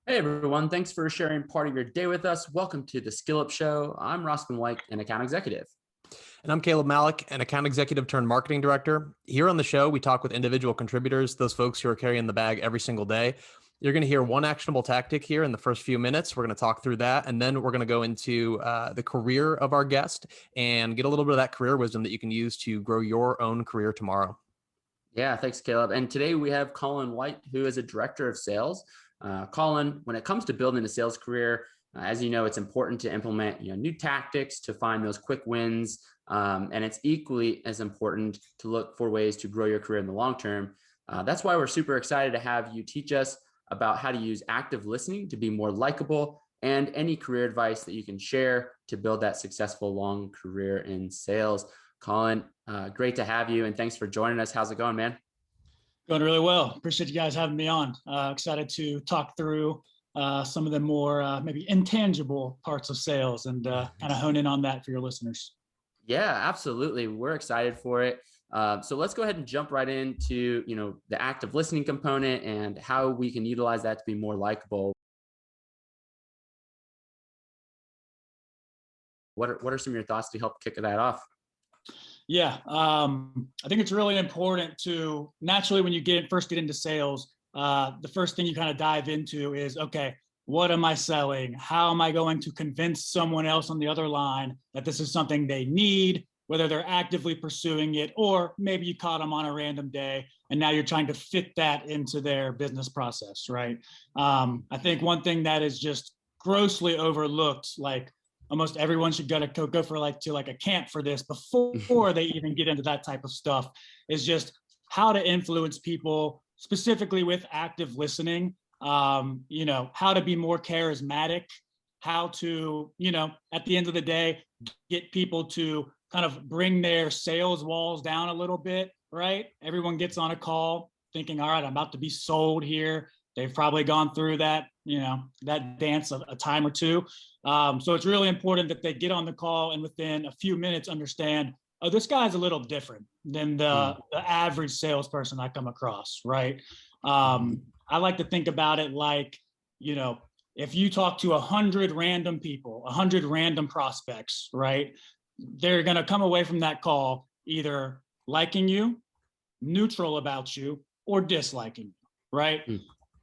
Hey everyone, thanks for sharing part of your day with us. Welcome to the SkillUp Show. I'm Collin White, an account executive. And I'm Caleb Malik, an account executive turned marketing director. Here on the show, we talk with individual contributors, those folks who are carrying the bag every single day. You're going to hear one actionable tactic here in the first few minutes. We're going to talk through that, and then we're going to go into the career of our guest and get a little bit of that career wisdom that you can use to grow your own career tomorrow. Yeah, thanks, Caleb. And today we have Collin White, who is a director of sales. Collin, when it comes to building a sales career, as you know, it's important to implement new tactics to find those quick wins, and it's equally as important to look for ways to grow your career in the long term. That's why we're super excited to have you teach us about how to use active listening to be more likable and any career advice that you can share to build that successful long career in sales. Collin, great to have you, and thanks for joining us. How's it going, man? Going really well. Appreciate you guys having me on. Excited to talk through some of the more maybe intangible parts of sales and kind of hone in on that for your listeners. Yeah, absolutely. We're excited for it. So let's go ahead and jump right into the active listening component and how we can utilize that to be more likable. What are some of your thoughts to help kick that off? Yeah, I think it's really important to naturally when you first get into sales, the first thing you kind of dive into is, okay, what am I selling? How am I going to convince someone else on the other line that this is something they need, whether they're actively pursuing it, or maybe you caught them on a random day and now you're trying to fit that into their business process, right? I think one thing that is just grossly overlooked, like almost everyone should go for a camp for this before they even get into that type of stuff, is just how to influence people specifically with active listening. How to be more charismatic, how to, at the end of the day, get people to kind of bring their sales walls down a little bit, right? Everyone gets on a call thinking, all right, I'm about to be sold here. They've probably gone through that, that dance a time or two. So it's really important that they get on the call and within a few minutes understand, oh, this guy's a little different than the average salesperson I come across, right? I like to think about it like, if you talk to 100 random people, 100 random prospects, right? They're going to come away from that call either liking you, neutral about you, or disliking you, right?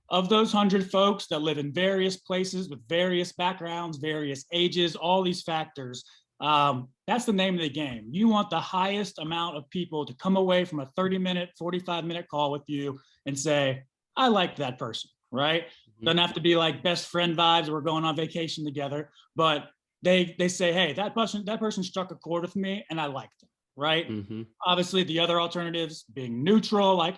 Of those 100 folks that live in various places with various backgrounds, various ages, all these factors, that's the name of the game. You want the highest amount of people to come away from a 30-minute, 45-minute call with you and say, I like that person, right? Doesn't have to be like best friend vibes, we're going on vacation together, but they say, hey, that person struck a chord with me and I liked them, right? Obviously, the other alternatives being neutral, like,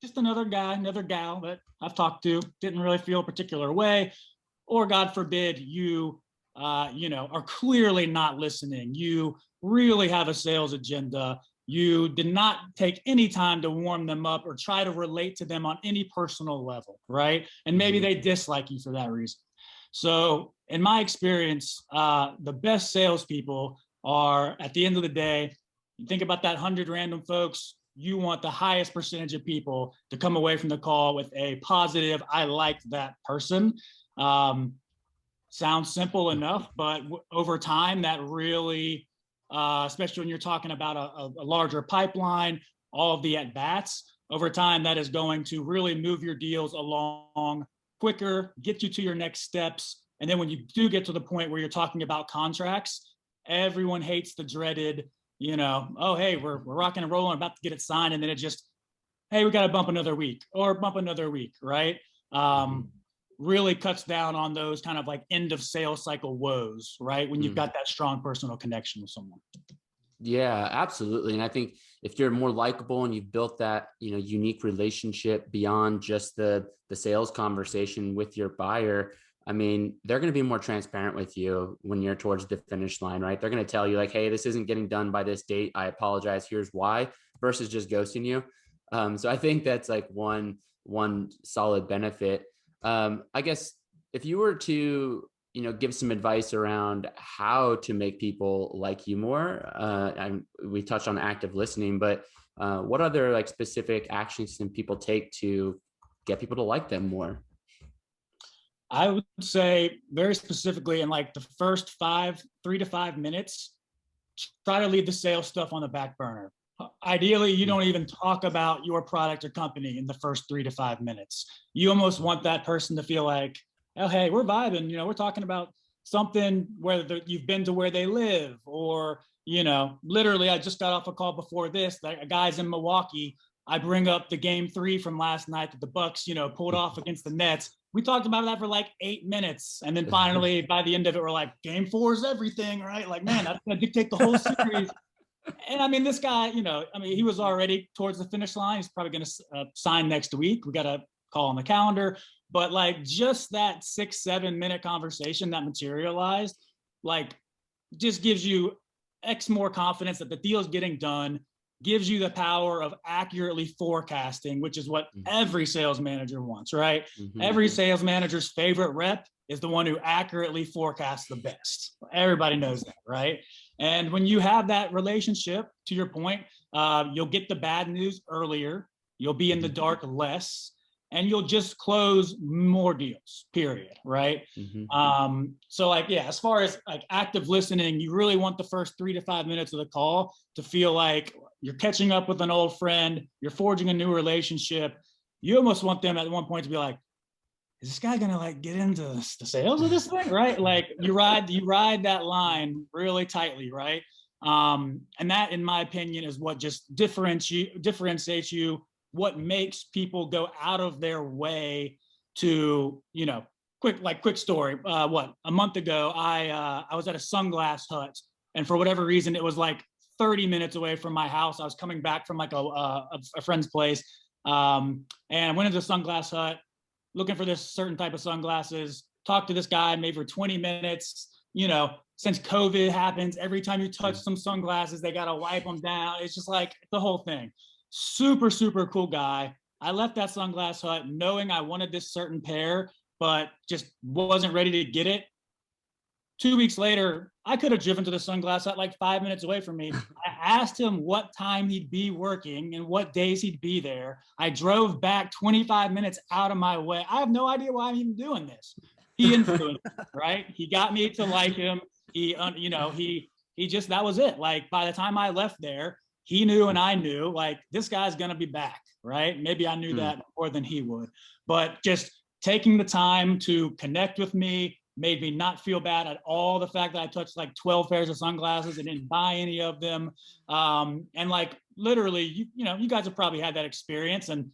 just another guy, another gal that I've talked to, didn't really feel a particular way, or God forbid, you are clearly not listening. You really have a sales agenda. You did not take any time to warm them up or try to relate to them on any personal level, right? And maybe they dislike you for that reason. So in my experience, the best salespeople are, at the end of the day, you think about that 100 random folks, you want the highest percentage of people to come away from the call with a positive, I like that person. Sounds simple enough, but over time, that really, especially when you're talking about a larger pipeline, all of the at-bats, over time, that is going to really move your deals along quicker, get you to your next steps. And then when you do get to the point where you're talking about contracts, everyone hates the dreaded, oh, hey, we're rocking and rolling, about to get it signed. And then it just, hey, we got to bump another week, right? Really cuts down on those kind of like end of sales cycle woes, right? When you've got that strong personal connection with someone. Yeah, absolutely. And I think if you're more likable and you've built that, unique relationship beyond just the sales conversation with your buyer, I mean, they're going to be more transparent with you when you're towards the finish line, right? They're going to tell you like, hey, this isn't getting done by this date. I apologize. Here's why, versus just ghosting you. So I think that's like one solid benefit. I guess if you were to, give some advice around how to make people like you more, and we touched on active listening, but what other like specific actions can people take to get people to like them more? I would say very specifically in like the first 3 to 5 minutes, try to leave the sales stuff on the back burner. Ideally, you don't even talk about your product or company in the first 3 to 5 minutes. You almost want that person to feel like, oh, hey, we're vibing. We're talking about something, whether you've been to where they live, or, literally, I just got off a call before this, that a guy's in Milwaukee. I bring up the game 3 from last night that the Bucks, pulled off against the Nets. We talked about that for like 8 minutes. And then finally, by the end of it, we're like, game 4 is everything, right? Like, man, that's going to dictate the whole series. And I mean, this guy, he was already towards the finish line. He's probably going to sign next week. We got a call on the calendar. But like just that 6-7 minute conversation that materialized, like just gives you X more confidence that the deal is getting done, gives you the power of accurately forecasting, which is what every sales manager wants, right? Every sales manager's favorite rep is the one who accurately forecasts the best. Everybody knows that, right? And when you have that relationship, to your point, you'll get the bad news earlier, you'll be in the dark less, and you'll just close more deals, period, right? So like, yeah, as far as like active listening, you really want the first 3 to 5 minutes of the call to feel like you're catching up with an old friend, you're forging a new relationship. You almost want them at one point to be like, is this guy gonna like get into the sales of this thing, right? Like you ride that line really tightly, right? And that, in my opinion, is what just differentiates you, what makes people go out of their way to, quick story. A month ago, I was at a sunglass hut, and for whatever reason, it was like 30 minutes away from my house. I was coming back from like a friend's place, and I went into the sunglass hut, looking for this certain type of sunglasses, talked to this guy maybe for 20 minutes. Since COVID happens, every time you touch some sunglasses, they got to wipe them down. It's just like the whole thing. Super, super cool guy. I left that sunglass hut knowing I wanted this certain pair, but just wasn't ready to get it. 2 weeks later, I could have driven to the sunglass hut like 5 minutes away from me. I asked him what time he'd be working and what days he'd be there. I drove back 25 minutes out of my way. I have no idea why I'm even doing this. He influenced me, right? He got me to like him. He just, that was it. Like by the time I left there, he knew and I knew, like, this guy's going to be back, right? Maybe I knew that more than he would. But just taking the time to connect with me made me not feel bad at all. The fact that I touched like 12 pairs of sunglasses and didn't buy any of them. And like literally, you guys have probably had that experience, and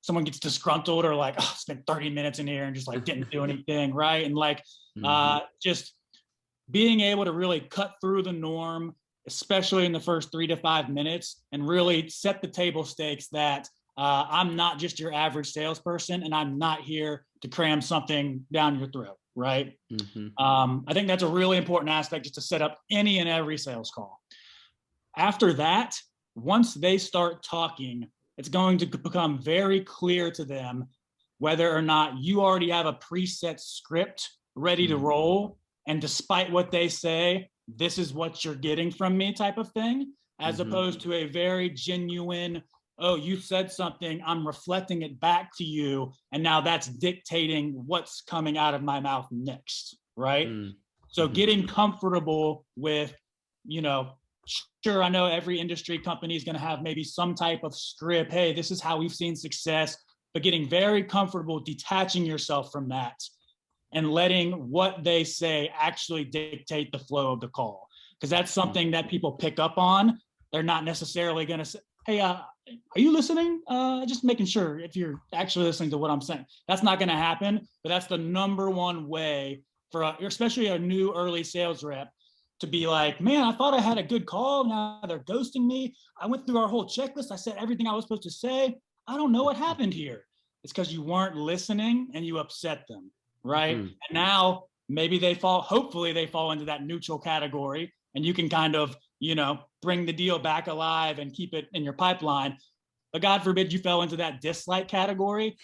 someone gets disgruntled or like, oh, spent 30 minutes in here and just like didn't do anything, right? And like just being able to really cut through the norm, especially in the first 3 to 5 minutes, and really set the table stakes that I'm not just your average salesperson, and I'm not here to cram something down your throat, right? I think that's a really important aspect, just to set up any and every sales call. After that, once they start talking, it's going to become very clear to them whether or not you already have a preset script ready to roll, and despite what they say, this is what you're getting from me type of thing, as opposed to a very genuine, oh, you said something, I'm reflecting it back to you, and now that's dictating what's coming out of my mouth next, right? So getting comfortable with, sure, I know every industry company is going to have maybe some type of script. Hey, this is how we've seen success, but getting very comfortable detaching yourself from that and letting what they say actually dictate the flow of the call. Because that's something that people pick up on. They're not necessarily going to say, hey, are you listening? Just making sure if you're actually listening to what I'm saying. That's not going to happen, but that's the number one way for especially a new early sales rep to be like, man, I thought I had a good call. Now they're ghosting me. I went through our whole checklist. I said everything I was supposed to say. I don't know what happened here. It's because you weren't listening and you upset them, right? And now maybe hopefully they fall into that neutral category, and you can kind of, bring the deal back alive and keep it in your pipeline. But God forbid you fell into that dislike category.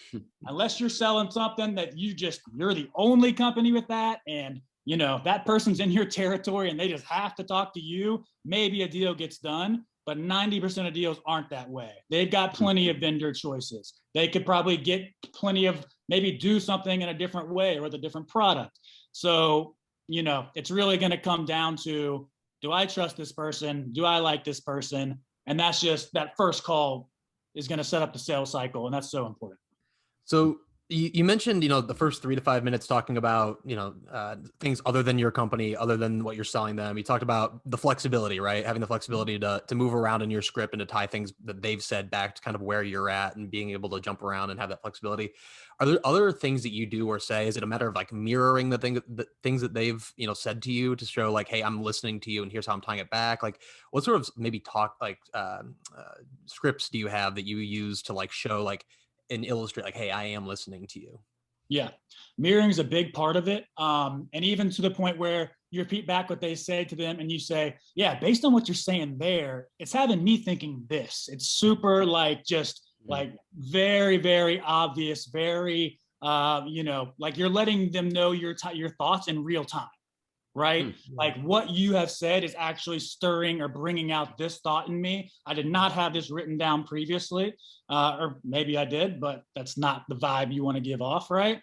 Unless you're selling something that you're the only company with that, and that person's in your territory and they just have to talk to you, maybe a deal gets done. But 90% of deals aren't that way. They've got plenty of vendor choices. They could probably get plenty of maybe do something in a different way or with a different product. So, it's really going to come down to, do I trust this person? Do I like this person? And that's just, that first call is going to set up the sales cycle. And that's so important. So you mentioned, the first 3 to 5 minutes talking about, things other than your company, other than what you're selling them. You talked about the flexibility, right? Having the flexibility to move around in your script and to tie things that they've said back to kind of where you're at and being able to jump around and have that flexibility. Are there other things that you do or say? Is it a matter of like mirroring the things that they've, said to you to show like, hey, I'm listening to you and here's how I'm tying it back? Like what sort of maybe scripts do you have that you use to like show like, and illustrate like, hey, I am listening to you? Yeah. Mirroring is a big part of it. And even to the point where you repeat back what they say to them and you say, yeah, based on what you're saying there, it's having me thinking this. It's super like just like very, very obvious, very, like you're letting them know your thoughts in real time. Right? Like what you have said is actually stirring or bringing out this thought in me. I did not have this written down previously, or maybe I did, but that's not the vibe you want to give off, right?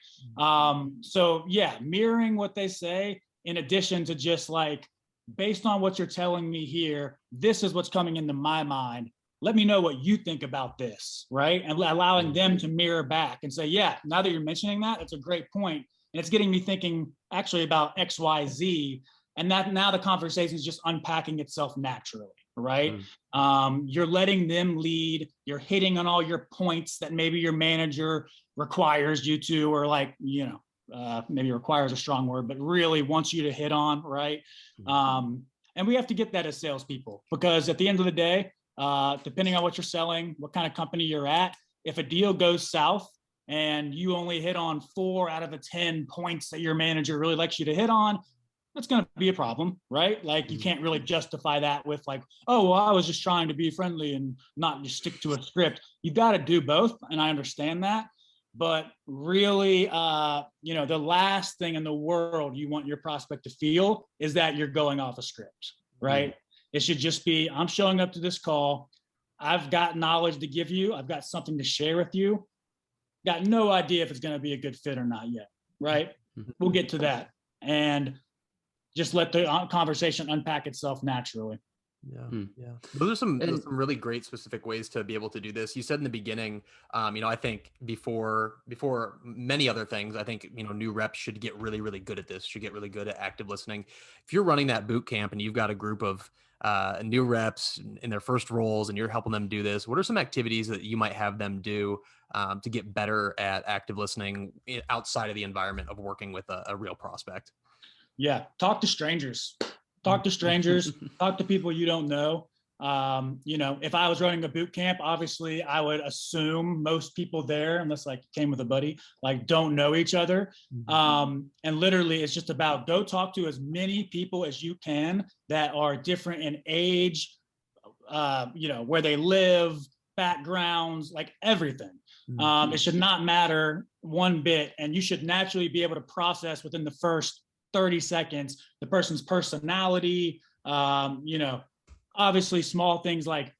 So yeah, mirroring what they say, in addition to just like, based on what you're telling me here, this is what's coming into my mind. Let me know what you think about this, right? And allowing them to mirror back and say, yeah, now that you're mentioning that, it's a great point. And it's getting me thinking actually about X, Y, Z. And that now the conversation is just unpacking itself naturally, right? You're letting them lead. You're hitting on all your points that maybe your manager requires you to, or like, maybe requires a strong word, but really wants you to hit on, right? And we have to get that as salespeople, because at the end of the day, depending on what you're selling, what kind of company you're at, if a deal goes south, and you only hit on 4 out of the 10 points that your manager really likes you to hit on, that's going to be a problem, right? Like you can't really justify that with like, oh, well, I was just trying to be friendly and not just stick to a script. You've got to do both. And I understand that. But really, the last thing in the world you want your prospect to feel is that you're going off a script, right? It should just be, I'm showing up to this call. I've got knowledge to give you. I've got something to share with you. Got no idea if it's going to be a good fit or not yet, right? We'll get to that. And just let the conversation unpack itself naturally. Yeah. Those are some really great specific ways to be able to do this. You said in the beginning, I think before many other things, I think, new reps should get really, really good at this, should get really good at active listening. If you're running that boot camp and you've got a group of new reps in their first roles and you're helping them do this, what are some activities that you might have them do to get better at active listening outside of the environment of working with a real prospect? Yeah. Talk to strangers. Talk to strangers, talk to people you don't know. If I was running a boot camp, obviously I would assume most people there, unless like came with a buddy, like don't know each other. And literally it's just about go talk to as many people as you can that are different in age, where they live, backgrounds, like everything. It should not matter one bit. And you should naturally be able to process within the first 30 seconds, the person's personality, obviously small things like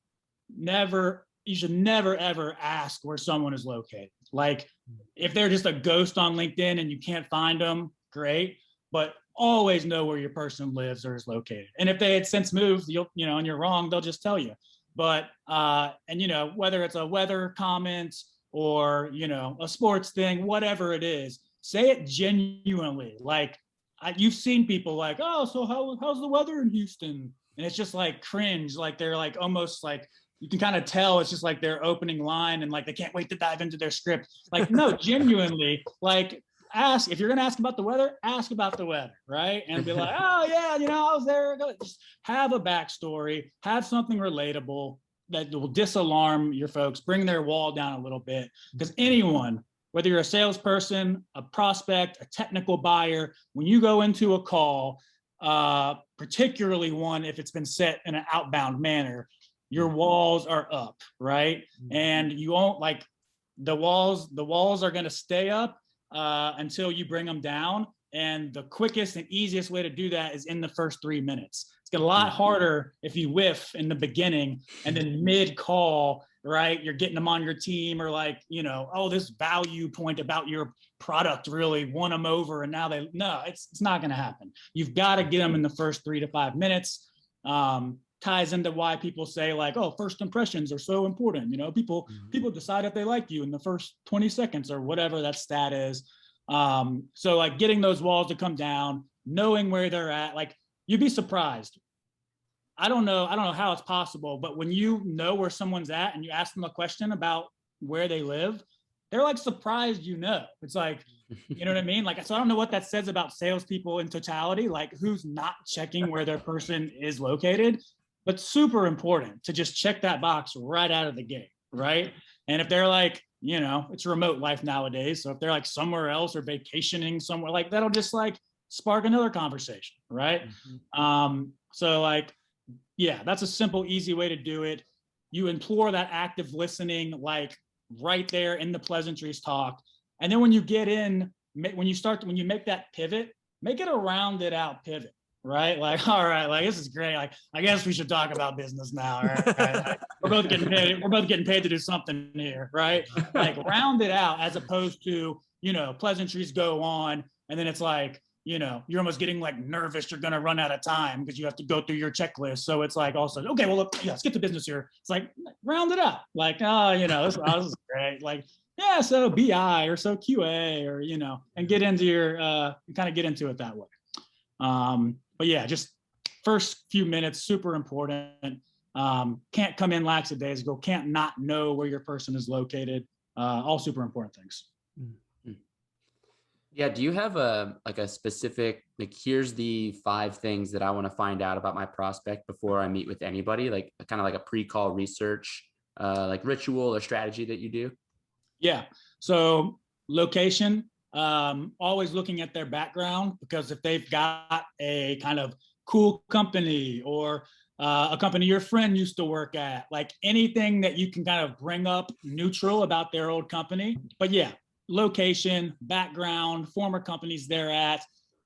you should never, ever ask where someone is located. Like if they're just a ghost on LinkedIn and you can't find them, great, but always know where your person lives or is located. And if they had since moved, and you're wrong, they'll just tell you. But, whether it's a weather comment or, a sports thing, whatever it is, say it genuinely. Like, you've seen people like, oh, so how's the weather in Houston? And it's just like cringe. Like they're like almost like, you can kind of tell it's just like their opening line and like they can't wait to dive into their script. Like, no, genuinely, like ask, if you're going to ask about the weather, ask about the weather, right? And be like, oh yeah, I was there. Just have a backstory, have something relatable that will disalarm your folks, bring their wall down a little bit. Because anyone, whether you're a salesperson, a prospect, a technical buyer, when you go into a call, particularly one if it's been set in an outbound manner, your walls are up, right? And you won't like the walls are going to stay up until you bring them down. And the quickest and easiest way to do that is in the first 3 minutes. It's a lot harder if you whiff in the beginning and then mid call, right? You're getting them on your team, or like, oh, this value point about your product really won them over. And now no, it's not going to happen. You've got to get them in the first 3 to 5 minutes. Ties into why people say like, oh, first impressions are so important. People decide if they like you in the first 20 seconds or whatever that stat is. So like getting those walls to come down, knowing where they're at, like you'd be surprised. I don't know how it's possible, but when you know where someone's at and you ask them a question about where they live, they're like surprised, it's like, you know what I mean? Like, so I don't know what that says about salespeople in totality, like who's not checking where their person is located, but super important to just check that box right out of the gate, right? And if they're like, it's a remote life nowadays. So if they're like somewhere else or vacationing somewhere, like that'll just like spark another conversation, right? So like, yeah, that's a simple, easy way to do it. You implore that active listening, like right there in the pleasantries talk. And then when you get in, when you make that pivot, make it a rounded out pivot, right? Like, all right, like this is great. Like, I guess we should talk about business now. Right? Like, we're both getting paid to do something here, right? Like round it out as opposed to, pleasantries go on. And then it's like, you're almost getting like nervous. You're going to run out of time because you have to go through your checklist. So it's like also, okay, well, look, let's get to business here. It's like, round it up. Like, this is great. Like, yeah, so BI or so QA or, and get into your, kind of get into it that way. But yeah, just first few minutes, super important. Can't come in lackadaisical, can't not know where your person is located. All super important things. Yeah. Do you have a specific, like, here's the 5 things that I want to find out about my prospect before I meet with anybody, like kind of like a pre-call research, like ritual or strategy that you do? Yeah. So location, always looking at their background, because if they've got a kind of cool company or a company your friend used to work at, like anything that you can kind of bring up neutral about their old company. But yeah, location, background, former companies they're at.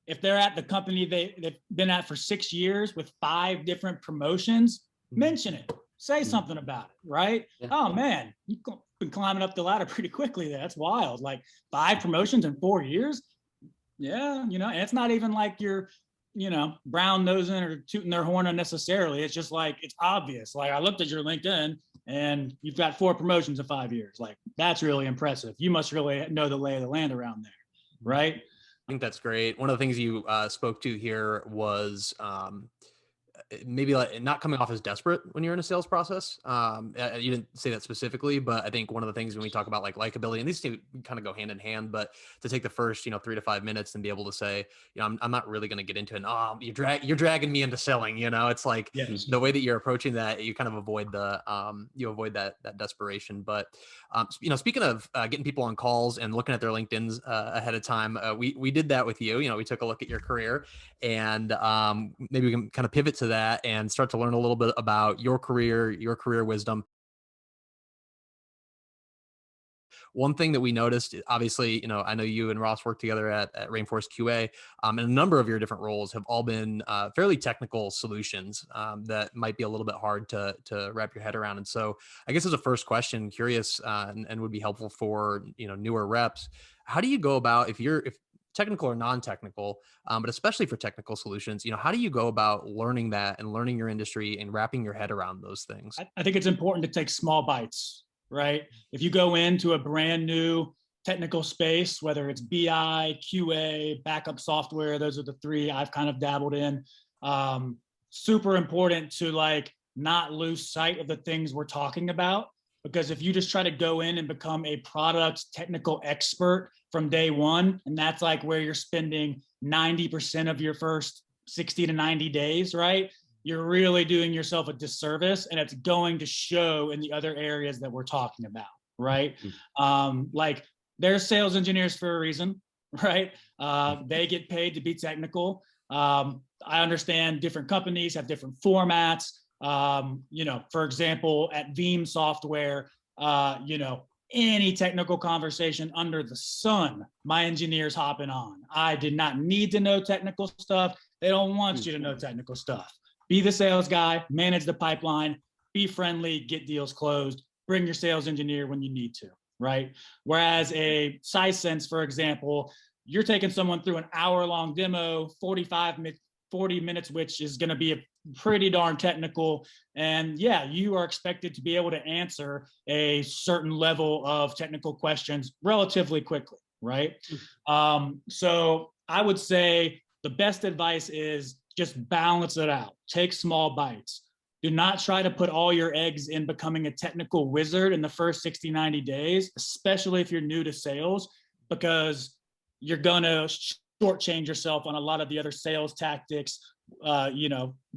If they're at the company they've been at for 6 years with 5 different promotions, mention it. Say something about it, right? Yeah. Oh man, you've been climbing up the ladder pretty quickly there. That's wild. Like 5 promotions in 4 years. Yeah, and it's not even like you're, brown nosing or tooting their horn unnecessarily. It's just like, it's obvious. Like I looked at your LinkedIn and you've got 4 promotions in 5 years. Like that's really impressive. You must really know the lay of the land around there, right? I think that's great. One of the things you spoke to here was maybe like not coming off as desperate when you're in a sales process. You didn't say that specifically, but I think one of the things when we talk about like likability, and these two kind of go hand in hand, but to take the first, 3 to 5 minutes and be able to say, I'm not really going to get into it. Oh, you're dragging me into selling, it's like yes. The way that you're approaching that, you kind of avoid that desperation. But, speaking of getting people on calls and looking at their LinkedIn's ahead of time, we did that with you. We took a look at your career, and maybe we can kind of pivot to that and start to learn a little bit about your career wisdom. One thing that we noticed, obviously, I know you and Ross work together at Rainforest QA, and a number of your different roles have all been fairly technical solutions that might be a little bit hard to wrap your head around. And so I guess as a first question, curious and would be helpful for, newer reps, how do you go about, if technical or non-technical, but especially for technical solutions, how do you go about learning that and learning your industry and wrapping your head around those things? I think it's important to take small bites, right? If you go into a brand new technical space, whether it's BI, QA, backup software, those are the 3 I've kind of dabbled in. Super important to like not lose sight of the things we're talking about, because if you just try to go in and become a product technical expert from day one, and that's like where you're spending 90% of your first 60 to 90 days, right? You're really doing yourself a disservice, and it's going to show in the other areas that we're talking about, right? Like they're sales engineers for a reason, right? They get paid to be technical. I understand different companies have different formats. For example, at Veeam software, any technical conversation under the sun, my engineers hopping on. I did not need to know technical stuff. They don't want you to know technical stuff. Be the sales guy, manage the pipeline, be friendly, get deals closed. bring your sales engineer when you need to, right? Whereas a Sisense, for example, you're taking someone through an hour-long demo, 40 minutes, which is going to be a pretty darn technical. And yeah, you are expected to be able to answer a certain level of technical questions relatively quickly, right? So I would say the best advice is just balance it out. Take small bites. Do not try to put all your eggs in becoming a technical wizard in the first 60, 90 days, especially if you're new to sales, because you're going to shortchange yourself on a lot of the other sales tactics,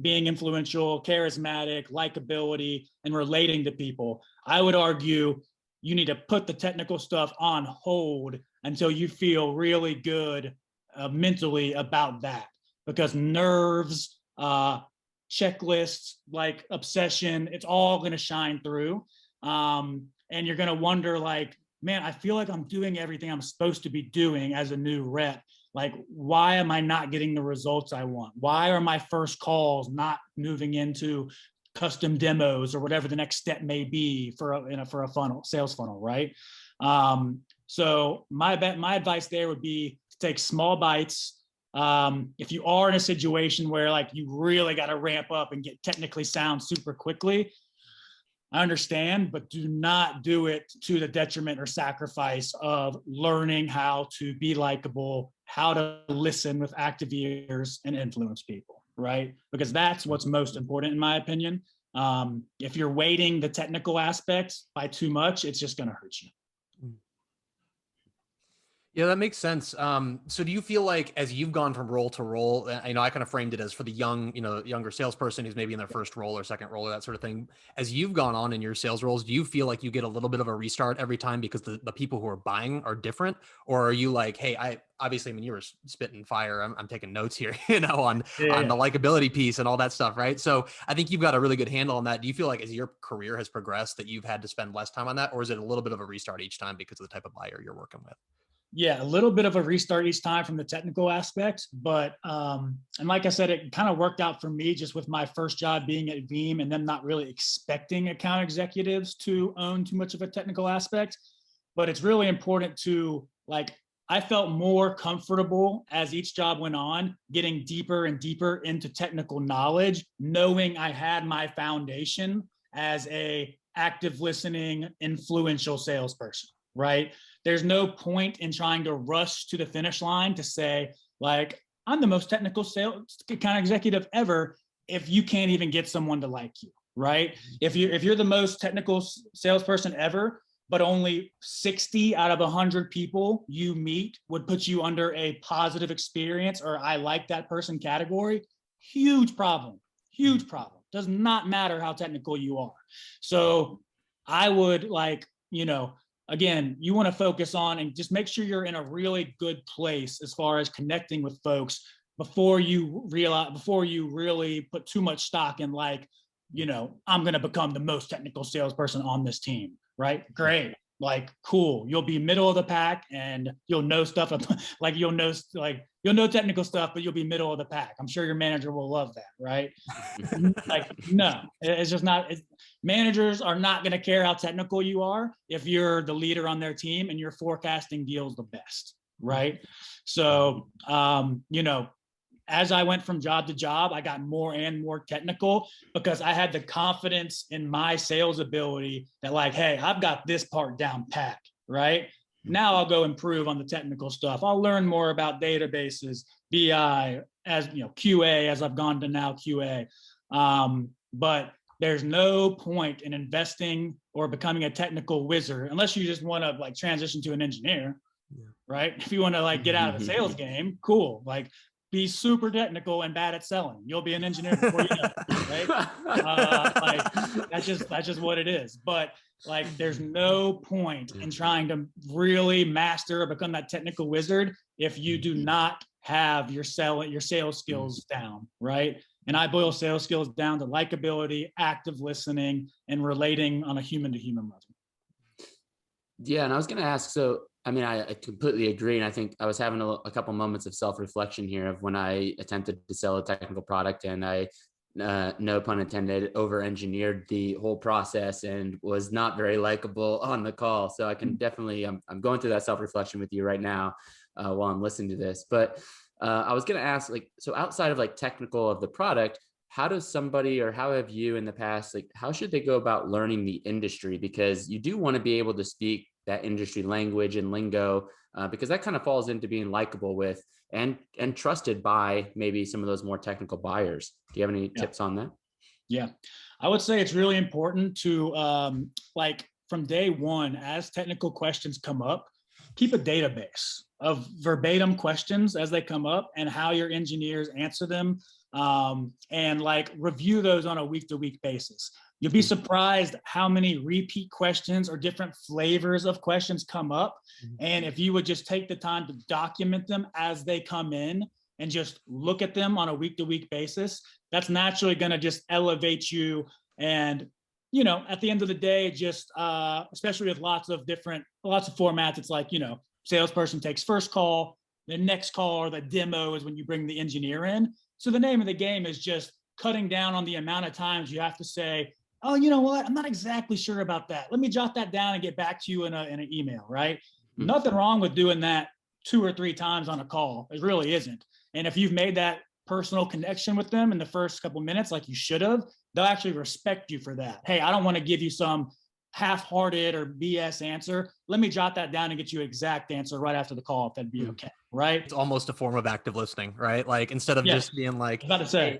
being influential, charismatic, likability, and relating to people. I would argue you need to put the technical stuff on hold until you feel really good mentally about that, because nerves, checklists, like obsession, it's all going to shine through. And you're going to wonder, like, man, I feel like I'm doing everything I'm supposed to be doing as a new rep. Like, why am I not getting the results I want? Why are my first calls not moving into custom demos or whatever the next step may be for a funnel, sales funnel, right? So my advice there would be to take small bites. If you are in a situation where like you really got to ramp up and get technically sound super quickly, I understand, but do not do it to the detriment or sacrifice of learning how to be likable, how to listen with active ears and influence people, right? Because that's what's most important, in my opinion. If you're weighting the technical aspects by too much, it's just going to hurt you. Yeah, that makes sense. So do you feel like as you've gone from role to role, I kind of framed it as for the younger salesperson who's maybe in their first role or second role or that sort of thing. As you've gone on in your sales roles, do you feel like you get a little bit of a restart every time because the people who are buying are different? Or are you like, hey, obviously, you were spitting fire. I'm taking notes here, on the likability piece and all that stuff, right? So I think you've got a really good handle on that. Do you feel like as your career has progressed that you've had to spend less time on that? Or is it a little bit of a restart each time because of the type of buyer you're working with? Yeah, a little bit of a restart each time from the technical aspects, but and like I said, it kind of worked out for me just with my first job being at Veeam and them not really expecting account executives to own too much of a technical aspect. But it's really important to, like, I felt more comfortable as each job went on, getting deeper and deeper into technical knowledge, knowing I had my foundation as a active listening, influential salesperson, right? There's no point in trying to rush to the finish line to say, like, I'm the most technical sales account executive ever if you can't even get someone to like you, right? If you're the most technical salesperson ever, but only 60 out of 100 people you meet would put you under a positive experience or I like that person category, huge problem. Does not matter how technical you are. So I would, like, again, you want to focus on and just make sure you're in a really good place as far as connecting with folks before you really put too much stock in, like, I'm going to become the most technical salesperson on this team, right? Great. Like, cool. You'll be middle of the pack and you'll know stuff like you'll know technical stuff, but you'll be middle of the pack. I'm sure your manager will love that, right? Like, no, it's just not. Managers are not going to care how technical you are if you're the leader on their team and you're forecasting deals the best, right? So, as I went from job to job, I got more and more technical because I had the confidence in my sales ability that, like, hey, I've got this part down pat, right? Now I'll go improve on the technical stuff. I'll learn more about databases, BI, as QA, as I've gone to now QA. But there's no point in investing or becoming a technical wizard unless you just want to, like, transition to an engineer, right? If you want to, like, get out of the sales game, cool. Like, be super technical and bad at selling. You'll be an engineer before you know it, right? Like, that's just what it is. But, like, there's no point in trying to really master or become that technical wizard if you do not have your sales skills down, right? And I boil sales skills down to likability, active listening, and relating on a human to human level. Yeah, and I was going to ask, so I mean, I completely agree. And I think I was having a couple moments of self-reflection here of when I attempted to sell a technical product and I no pun intended, over-engineered the whole process and was not very likable on the call. So I can definitely, I'm going through that self-reflection with you right now while I'm listening to this. But I was going to ask, like, so outside of like technical of the product, how does somebody, or how have you in the past, like, how should they go about learning the industry? Because you do want to be able to speak that industry language and lingo, because that kind of falls into being likable with and trusted by maybe some of those more technical buyers. Do you have any tips on that? Yeah, I would say it's really important to like from day one, as technical questions come up, keep a database of verbatim questions as they come up and how your engineers answer them, and like review those on a week-to-week basis. You'll be surprised how many repeat questions or different flavors of questions come up. And if you would just take the time to document them as they come in and just look at them on a week-to-week basis, that's naturally going to just elevate you. And, you know, at the end of the day, just especially with lots of formats, it's like, you know, salesperson takes first call, the next call or the demo is when you bring the engineer in. So the name of the game is just cutting down on the amount of times you have to say, oh, you know what, I'm not exactly sure about that. Let me jot that down and get back to you in an email, right? Nothing wrong with doing that 2 or 3 times on a call. It really isn't. And if you've made that personal connection with them in the first couple minutes, like you should have, they'll actually respect you for that. Hey, I don't want to give you some half-hearted or BS answer. Let me jot that down and get you an exact answer right after the call, if that'd be okay, right? It's almost a form of active listening, right? Like instead of just being like, about to say,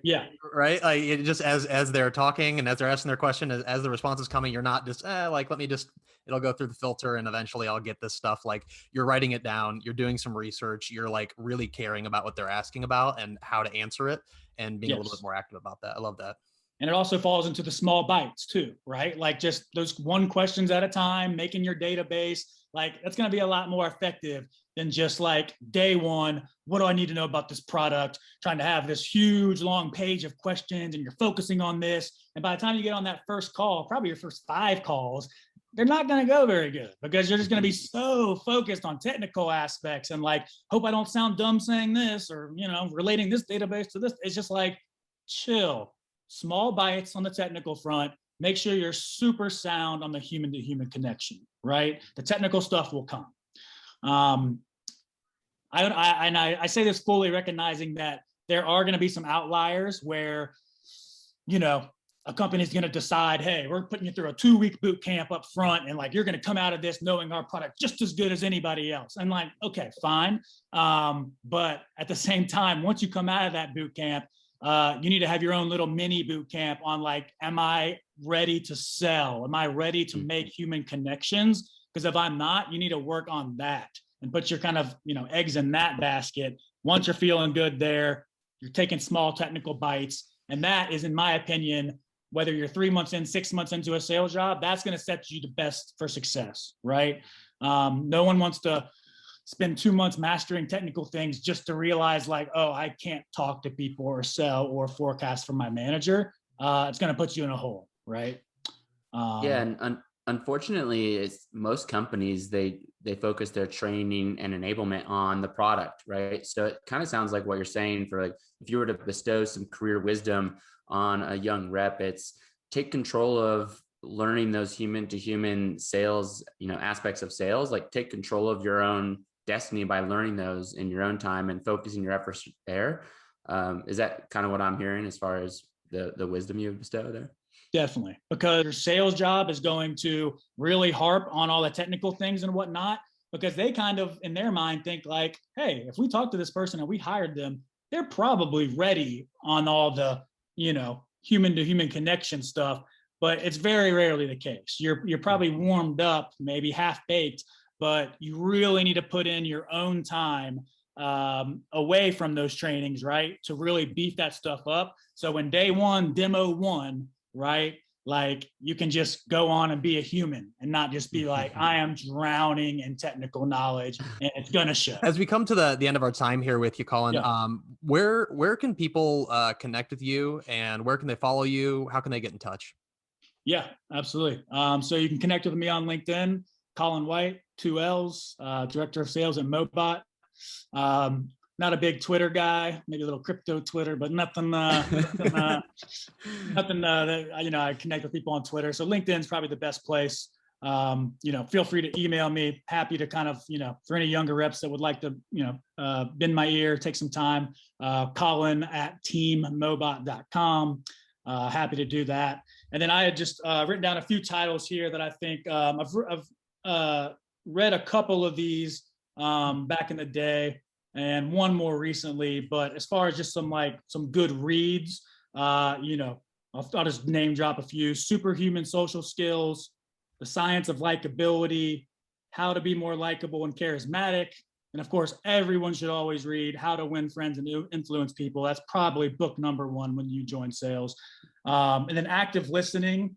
right? Like it just as they're talking and as they're asking their question, as the response is coming, you're not just like, let me just, it'll go through the filter and eventually I'll get this stuff. Like you're writing it down, you're doing some research, you're like really caring about what they're asking about and how to answer it and being a little bit more active about that. I love that. And it also falls into the small bites too, right? Like just those 1 questions at a time, making your database, like that's going to be a lot more effective than just like day one, what do I need to know about this product? Trying to have this huge long page of questions and you're focusing on this. And by the time you get on that first call, probably your first 5 calls, they're not going to go very good because you're just going to be so focused on technical aspects and like, hope I don't sound dumb saying this or, you know, relating this database to this. It's just like, chill. Small bites on the technical front. Make sure you're super sound on the human to human connection, right? The technical stuff will come. I say this fully recognizing that there are going to be some outliers where, you know, a company's going to decide, hey, we're putting you through a 2-week boot camp up front. And like, you're going to come out of this knowing our product just as good as anybody else. And like, okay, fine. But at the same time, once you come out of that boot camp, you need to have your own little mini boot camp on like, am I ready to sell? Am I ready to make human connections? Because if I'm not, you need to work on that and put your kind of, you know, eggs in that basket. Once you're feeling good there, you're taking small technical bites. And that is, in my opinion, whether you're 3 months in, 6 months into a sales job, that's going to set you the best for success, right? No one wants to spend 2 months mastering technical things just to realize like, oh, I can't talk to people or sell or forecast for my manager. It's going to put you in a hole, right? Yeah, and unfortunately, it's most companies, they focus their training and enablement on the product, right? So it kind of sounds like what you're saying for like, if you were to bestow some career wisdom on a young rep, it's take control of learning those human to human sales, you know, aspects of sales, like take control of your own destiny by learning those in your own time and focusing your efforts there. Is that kind of what I'm hearing as far as the wisdom you bestow there? Definitely, because your sales job is going to really harp on all the technical things and whatnot, because they kind of, in their mind, think like, hey, if we talk to this person and we hired them, they're probably ready on all the, you know, human to human connection stuff. But it's very rarely the case. You're probably warmed up, maybe half baked, but you really need to put in your own time away from those trainings, right? To really beef that stuff up. So when day one, demo one, right? Like you can just go on and be a human and not just be like, I am drowning in technical knowledge and it's going to show. As we come to the end of our time here with you, Collin, where can people connect with you and where can they follow you? How can they get in touch? Yeah, absolutely. So you can connect with me on LinkedIn, Collin White, 2 L's, Director of Sales at Mobot. not a big Twitter guy, maybe a little crypto Twitter, but nothing that, I connect with people on Twitter. So LinkedIn's probably the best place. Feel free to email me. Happy to kind of, for any younger reps that would like to, bend my ear, take some time, Collin@teammobot.com. Happy to do that. And then I had just written down a few titles here that I think I've read a couple of these back in the day and one more recently. But as far as just some good reads, I'll just name drop a few: Superhuman Social Skills, The Science of Likeability, How to Be More Likeable and Charismatic. And of course, everyone should always read How to Win Friends and Influence People. That's probably book number one when you join sales. And then Active Listening,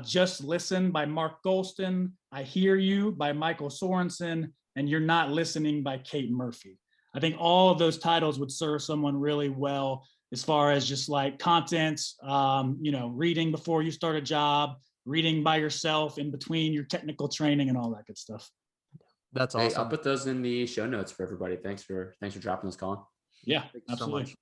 Just Listen by Mark Golston, I Hear You by Michael Sorensen, and You're Not Listening by Kate Murphy. I think all of those titles would serve someone really well as far as just like content, reading before you start a job, reading by yourself in between your technical training and all that good stuff. That's Hey, awesome. I'll put those in the show notes for everybody. Thanks for dropping those, Collin. Yeah, absolutely. So much.